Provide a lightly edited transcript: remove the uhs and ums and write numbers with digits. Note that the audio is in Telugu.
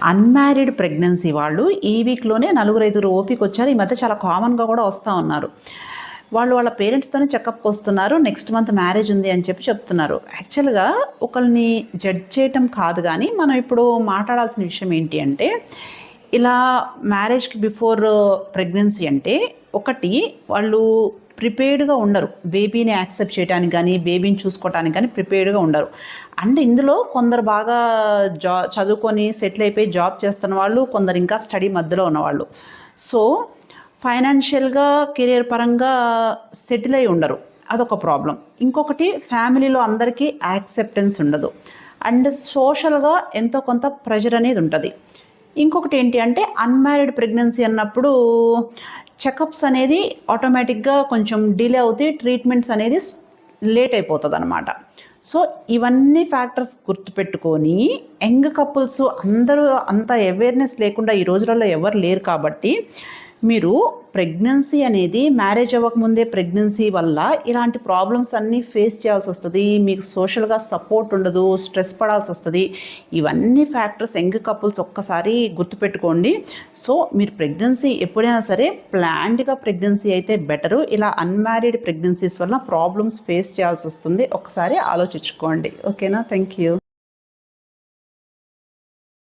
అన్‌మ్యారీడ్ ప్రెగ్నెన్సీ వాళ్ళు ఈ వీక్‌లోనే నలుగురు, ఐదుగురు ఓపీకొచ్చారు. ఈ మధ్య చాలా కామన్‌గా కూడా వస్తా ఉన్నారు. వాళ్ళు వాళ్ళ పేరెంట్స్‌తోనే చెకప్‌కొస్తున్నారు. నెక్స్ట్ మంత్ మ్యారేజ్ ఉంది అని చెప్తున్నారు. యాక్చువల్‌గా ఒకళ్ళని జడ్జ్ చేయటం కాదు గానీ, మనం ఇప్పుడు మాట్లాడాల్సిన విషయం ఏంటి అంటే, ఇలా మ్యారేజ్‌కి బిఫోర్ ప్రెగ్నెన్సీ అంటే, ఒకటి వాళ్ళు ప్రిపేర్డ్‌గా ఉండరు. బేబీని యాక్సెప్ట్ చేయడానికి గానీ, బేబీని చూసుకోవటానికి గానీ ప్రిపేర్డ్‌గా ఉండరు. అండ్ ఇందులో కొందరు బాగా చదువుకొని సెటిల్ అయిపోయి జాబ్ చేస్తున్న వాళ్ళు, కొందరు ఇంకా స్టడీ మధ్యలో ఉన్నవాళ్ళు. సో, ఫైనాన్షియల్‌గా, కెరియర్ పరంగా సెటిల్ అయ్యి ఉండరు. అదొక ప్రాబ్లమ్. ఇంకొకటి ఫ్యామిలీలో అందరికీ యాక్సెప్టెన్స్ ఉండదు. అండ్ సోషల్‌గా ఎంతో కొంత ప్రెషర్ అనేది ఉంటది. ఇంకొకటి ఏంటి అంటే అన్‌మ్యారీడ్ ప్రెగ్నెన్సీ అన్నప్పుడు చెకప్స్ అనేది ఆటోమేటిక్‌గా కొంచెం డిలే అవుతాయి. ట్రీట్మెంట్స్ అనేది లేట్ అయిపోతదనమాట. సో, ఇవన్నీ ఫ్యాక్టర్స్ గుర్తుపెట్టుకొని యంగ్ కపుల్స్ అందరూ అంత అవేర్‌నెస్ లేకుండా ఈ రోజులలో ఎవరు లేరు కాబట్టి, మీరు ప్రెగ్నెన్సీ అనేది మ్యారేజ్ అవ్వకముందే ప్రెగ్నెన్సీ వల్ల ఇలాంటి ప్రాబ్లమ్స్ అన్నీ ఫేస్ చేయాల్సొస్తది. మీకు సోషల్‌గా సపోర్ట్ ఉండదు. స్ట్రెస్ పడాల్సొస్తది. ఇవన్నీ ఫ్యాక్టర్స్ యంగ్ కపుల్స్ ఒక్కసారి గుర్తుపెట్టుకోండి. సో, మీరు ప్రెగ్నెన్సీ ఎప్పుడైనా సరే ప్లాన్డ్‌గా ప్రెగ్నెన్సీ అయితే బెటరు. ఇలా అన్‌మ్యారీడ్ ప్రెగ్నెన్సీస్ వల్ల ప్రాబ్లమ్స్ ఫేస్ చేయాల్సొస్తుంది. ఒక్కసారి ఆలోచించుకోండి. ఓకేనా? Thank you.